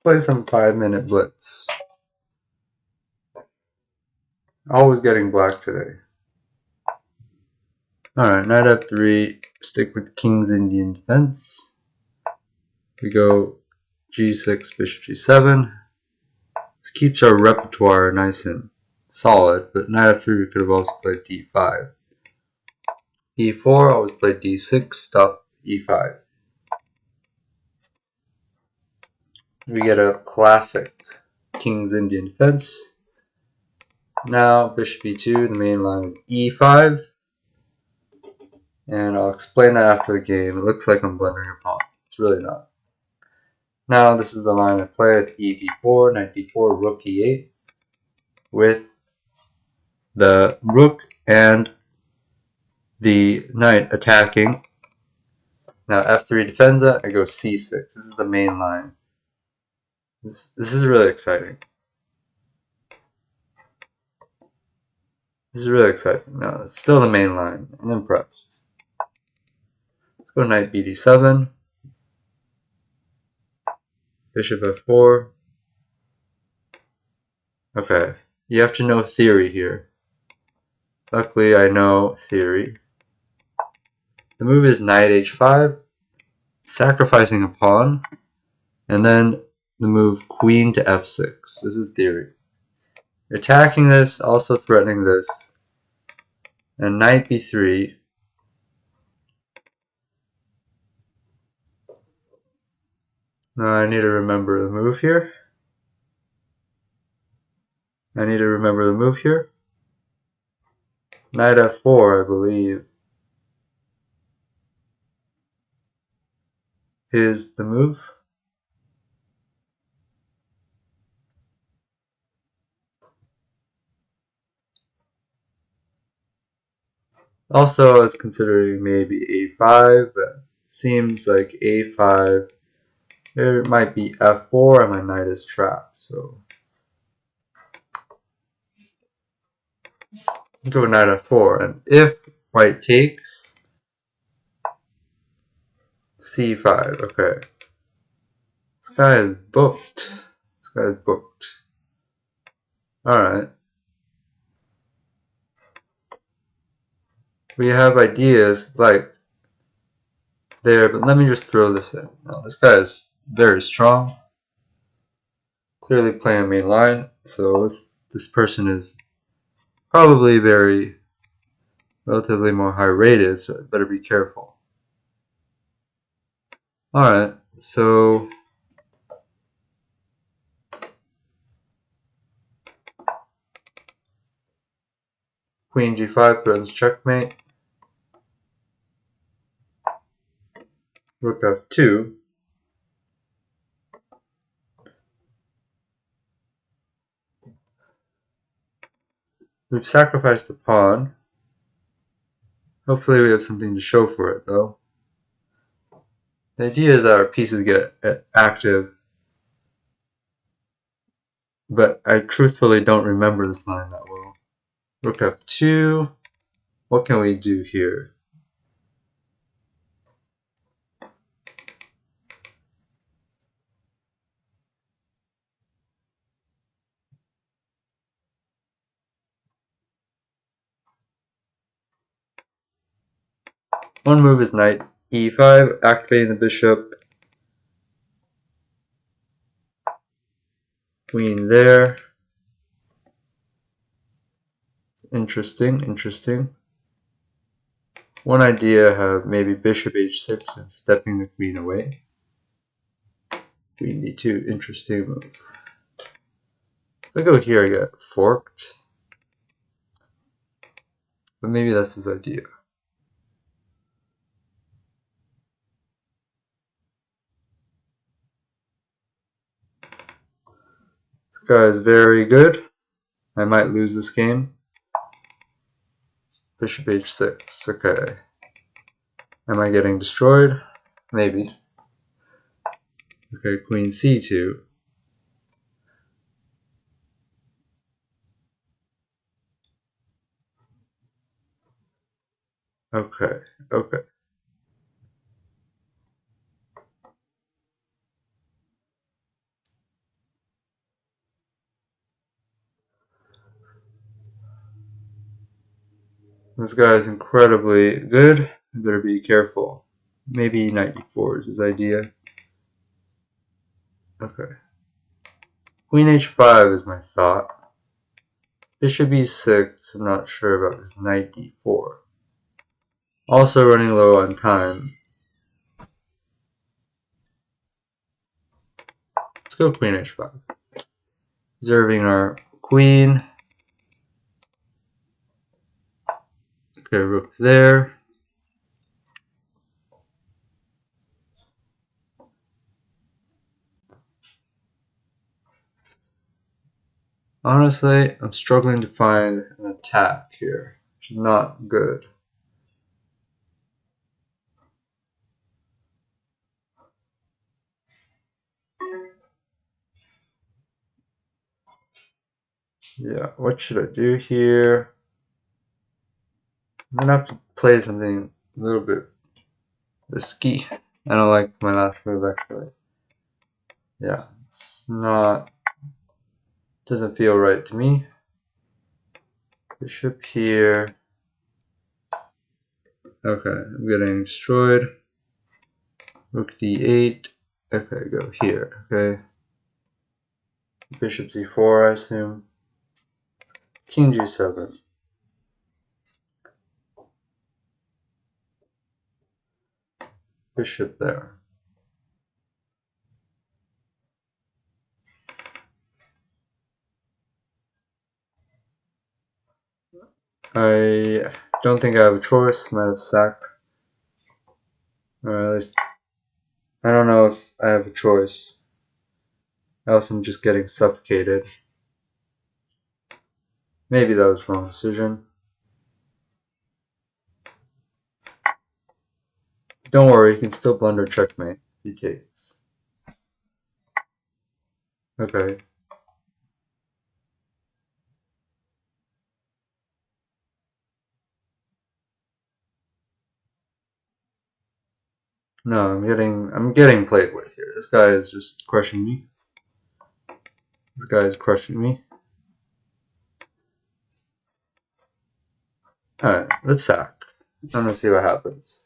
Play some 5-minute blitz. Always getting black today. Alright, knight f3. Stick with king's Indian defense. We go g6, bishop g7. This keeps our repertoire nice and solid, but knight f3 we could have also played d5. e4, always play d6, stop e5. We get a classic king's Indian defense. Now bishop e2, the main line is e5. And I'll explain that after the game. It looks like I'm blundering a pawn. It's really not. Now this is the line I play at e d4, knight d4, rook e8, with the rook and the knight attacking. Now f3 defends it, I go c6. This is the main line. This is really exciting. This is really exciting. No, it's still the main line. I'm impressed. Let's go knight bd7, bishop f4. Okay, you have to know theory here. Luckily, I know theory. The move is knight h5, sacrificing a pawn, and then the move queen to f6. This is theory. You're attacking this, also threatening this, and knight b3. Now I need to remember the move here. Knight f4, I believe, is the move. Also, I was considering maybe a5, but seems like a5. There might be f4, and my knight is trapped. So into a knight f4, and if white takes, c5. Okay, this guy is booked. All right. We have ideas like there, but let me just throw this in. Now, this guy is very strong. Clearly playing a main line, so this person is probably relatively more high rated, so I better be careful. Alright, so queen g5 threatens checkmate. Rook f2. We've sacrificed a pawn. Hopefully we have something to show for it, though. The idea is that our pieces get active, but I truthfully don't remember this line that well. Rook f2. What can we do here? One move is knight e5, activating the bishop. Queen there. Interesting. One idea, have maybe bishop h6 and stepping the queen away. Queen d2, interesting move. If I go here, I get forked. But maybe that's his idea. This guy is very good. I might lose this game. Bishop h6, okay. Am I getting destroyed? Maybe. Okay, queen c2. Okay. This guy is incredibly good. I better be careful. Maybe knight e4 is his idea. Okay. Queen h5 is my thought. Bishop e6, I'm not sure about his knight d4. Also running low on time. Let's go queen h5. Reserving our queen. Okay, rook there. Honestly, I'm struggling to find an attack here, which is not good. Yeah, what should I do here? I'm gonna have to play something a little bit risky. I don't like my last move actually. Yeah, it's not, doesn't feel right to me. Bishop here. Okay, I'm getting destroyed. Rook d8. Okay, go here. Okay. Bishop c4, I assume. King g7. Bishop there. I don't think I have a choice. Might have sacked. Or at least, I don't know if I have a choice. Else I'm just getting suffocated. Maybe that was the wrong decision. Don't worry, he can still blunder checkmate if he takes. Okay. No, I'm getting played with here. This guy is just crushing me. This guy is crushing me. Alright, let's sack. I'm gonna see what happens.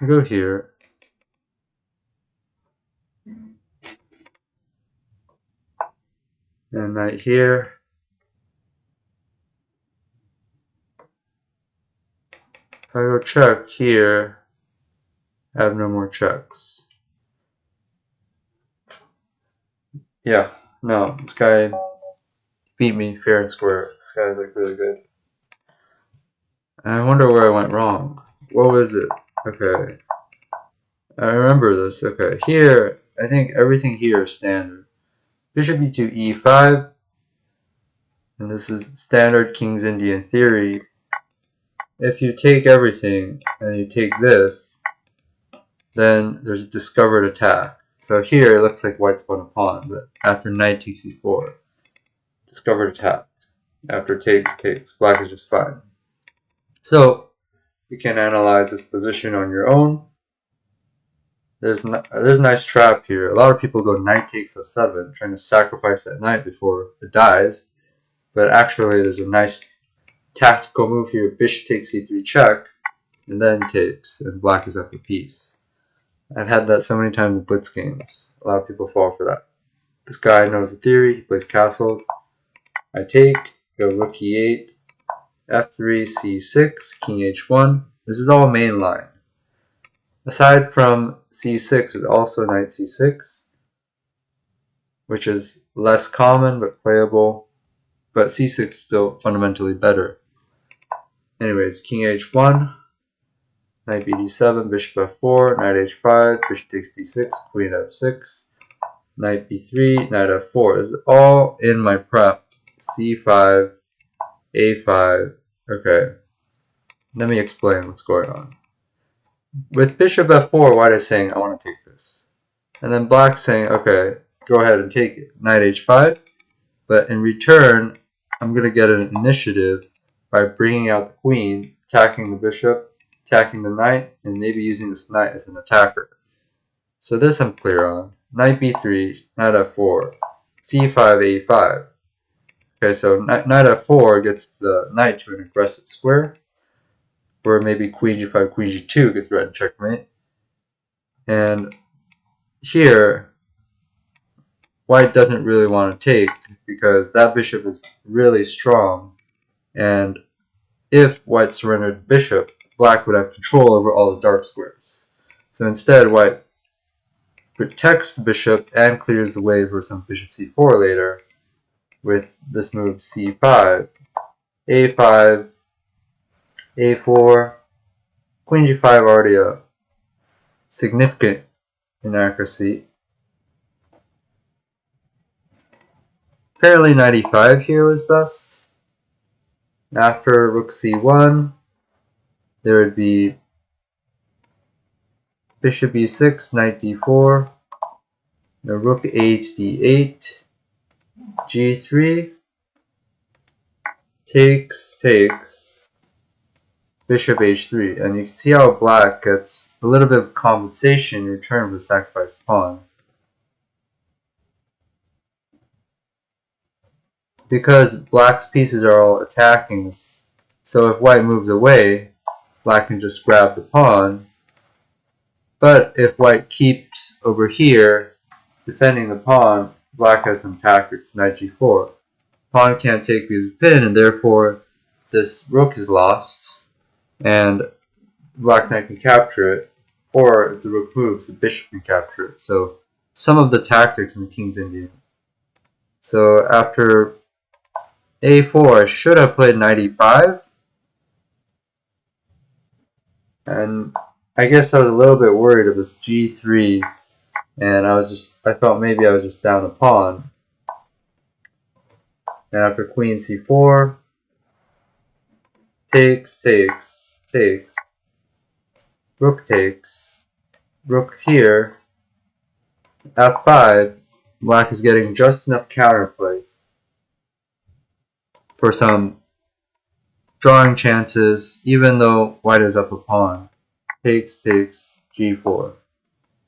I go here. And right here. If I go check here, I have no more checks. Yeah, no, this guy beat me fair and square. This guy is like really good. I wonder where I went wrong. What was it? Okay. I remember this. Okay. Here, I think everything here is standard. Bishop e2 e5. And this is standard King's Indian theory. If you take everything and you take this, then there's a discovered attack. So here it looks like white's won a pawn, but after knight takes e4, discovered attack. After takes, black is just fine. So you can analyze this position on your own. There's a nice trap here. A lot of people go knight takes f7, trying to sacrifice that knight before it dies. But actually, there's a nice tactical move here. Bishop takes c3 check, and then takes, and black is up a piece. I've had that so many times in blitz games. A lot of people fall for that. This guy knows the theory. He plays castles. I take, go rook e8, f3, c6, king h1. This is all main line. Aside from c6, there's also knight c6, which is less common but playable. But c6 is still fundamentally better. Anyways, king h1, knight bd7, bishop f4, knight h5, bishop takes d6, queen f6, knight b3, knight f4. This is all in my prep. c5, a5. Okay, let me explain what's going on. With bishop f4, white is saying, I want to take this. And then black saying, okay, go ahead and take it. Knight h5. But in return, I'm going to get an initiative by bringing out the queen, attacking the bishop, attacking the knight, and maybe using this knight as an attacker. So this I'm clear on. Knight b3, knight f4. c5, a5. Okay, so knight f4 gets the knight to an aggressive square, where maybe queen g5, queen g2 could threaten checkmate. And here, white doesn't really want to take because that bishop is really strong, and if white surrendered the bishop, black would have control over all the dark squares. So instead, white protects the bishop and clears the way for some bishop c4 later with this move c5, a5, a4, queen g5 already a significant inaccuracy. Apparently knight e5 here was best. After rook c1, there would be bishop e6, knight d4, rook 8, d8, g3, takes, bishop h3, and you can see how black gets a little bit of compensation in return for the sacrificed pawn. Because black's pieces are all attacking, so if white moves away, black can just grab the pawn. But if white keeps over here, defending the pawn, black has some tactics, knight g4. Pawn can't take because of pin, and therefore this rook is lost, and black knight can capture it, or if the rook moves, the bishop can capture it. So some of the tactics in the King's Indian. So after a4, I should have played knight e5, and I guess I was a little bit worried of this g3, and I felt maybe I was just down a pawn. And after queen c4, takes, rook here, f5, black is getting just enough counterplay for some drawing chances, even though white is up a pawn. Takes, g4,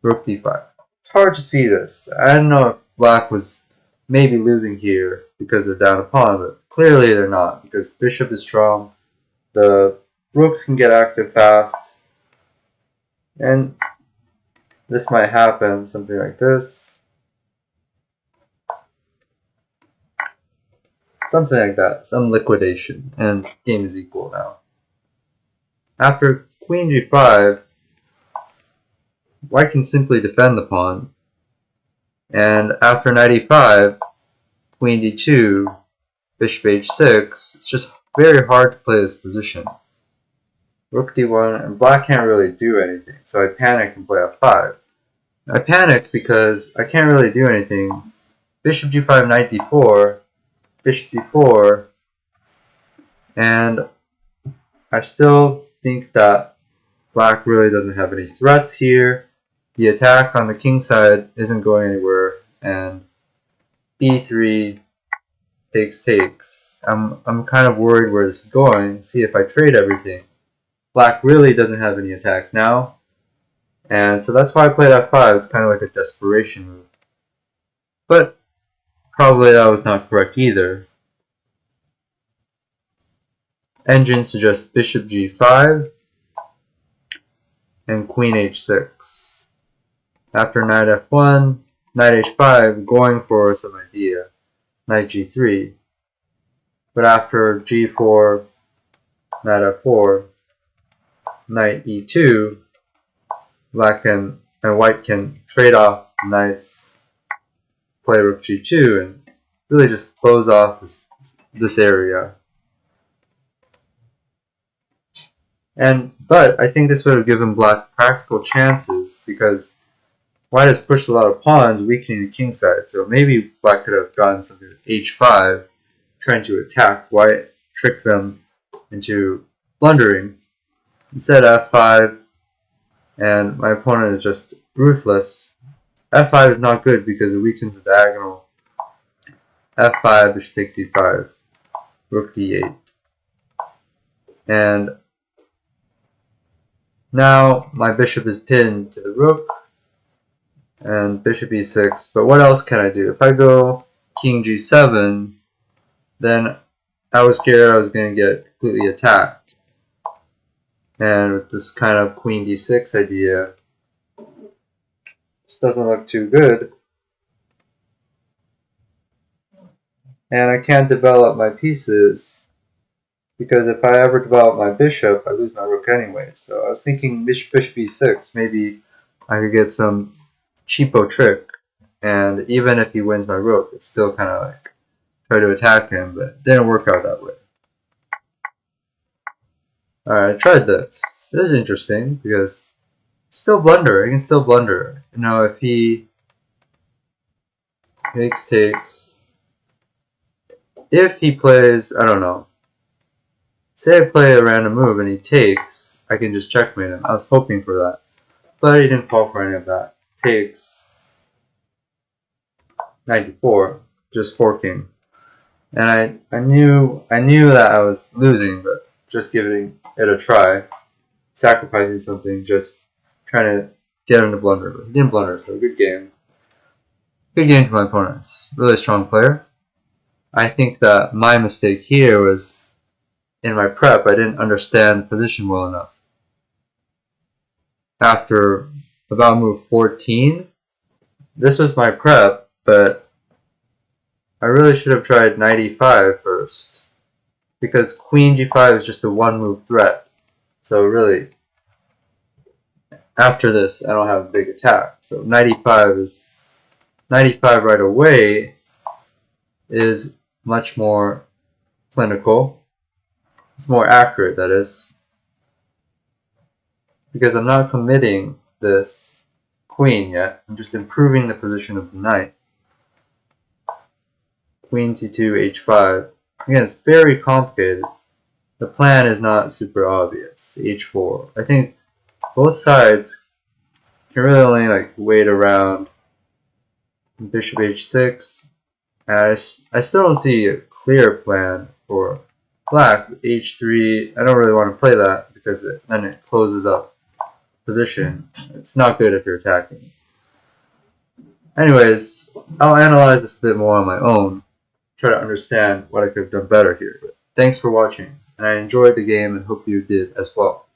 rook d5. It's hard to see this. I don't know if black was maybe losing here because they're down a pawn, but clearly they're not, because the bishop is strong, the rooks can get active fast, and this might happen, something like this. Something like that, some liquidation, and game is equal now. After queen g5, white can simply defend the pawn, and after knight e5, queen d2, bishop h6, it's just very hard to play this position. Rook d1, and black can't really do anything, so I panic and play f5. I panic because I can't really do anything. Bishop g5, knight d4, bishop d4, and I still think that black really doesn't have any threats here. The attack on the king side isn't going anywhere, and e3 takes. I'm kind of worried where this is going. See, if I trade everything, black really doesn't have any attack now, and so that's why I played f5. It's kind of like a desperation move, but probably that was not correct either. Engine suggests bishop g5 and queen h6. After knight f1, knight h5, going for some idea, knight g3. But after g4, knight f4, knight e2, black and white can trade off knights, play rook g2, and really just close off this area. But I think this would have given black practical chances because white has pushed a lot of pawns, weakening the king side. So maybe black could have gotten something like h5, trying to attack white, trick them into blundering. Instead f5, and my opponent is just ruthless. f5 is not good because it weakens the diagonal. f5, bishop takes e5, rook d8. And now my bishop is pinned to the rook, and bishop e6, but what else can I do? If I go king g7, then I was scared I was going to get completely attacked. And with this kind of queen d6 idea, this doesn't look too good. And I can't develop my pieces, because if I ever develop my bishop, I lose my rook anyway. So I was thinking bishop b6, maybe I could get some cheapo trick. And even if he wins my rook, it's still kind of like try to attack him, but it didn't work out that way. Alright, I tried this. It was interesting because still blunder. I can still blunder. You know, if he takes, if he plays, I don't know, say I play a random move and he takes, I can just checkmate him. I was hoping for that, but he didn't fall for any of that. Takes 94, just forking, and I knew that I was losing, but just giving it a try, sacrificing something, just trying to get him to blunder. But he didn't blunder, so good game. Good game to my opponents. Really strong player. I think that my mistake here was in my prep. I didn't understand position well enough. After about move 14, this was my prep, but I really should have tried knight e5 first, because queen g5 is just a one move threat. So really, after this, I don't have a big attack. So knight e5 right away is much more clinical. It's more accurate, that is, because I'm not committing this queen yet. I'm just improving the position of the knight. Queen c2, h5. Again, it's very complicated. The plan is not super obvious. h4. I think both sides can really only like wait around bishop h6. I still don't see a clear plan for black. h3, I don't really want to play that because then it closes up position. It's not good if you're attacking. Anyways, I'll analyze this a bit more on my own, try to understand what I could have done better here. But thanks for watching, and I enjoyed the game and hope you did as well.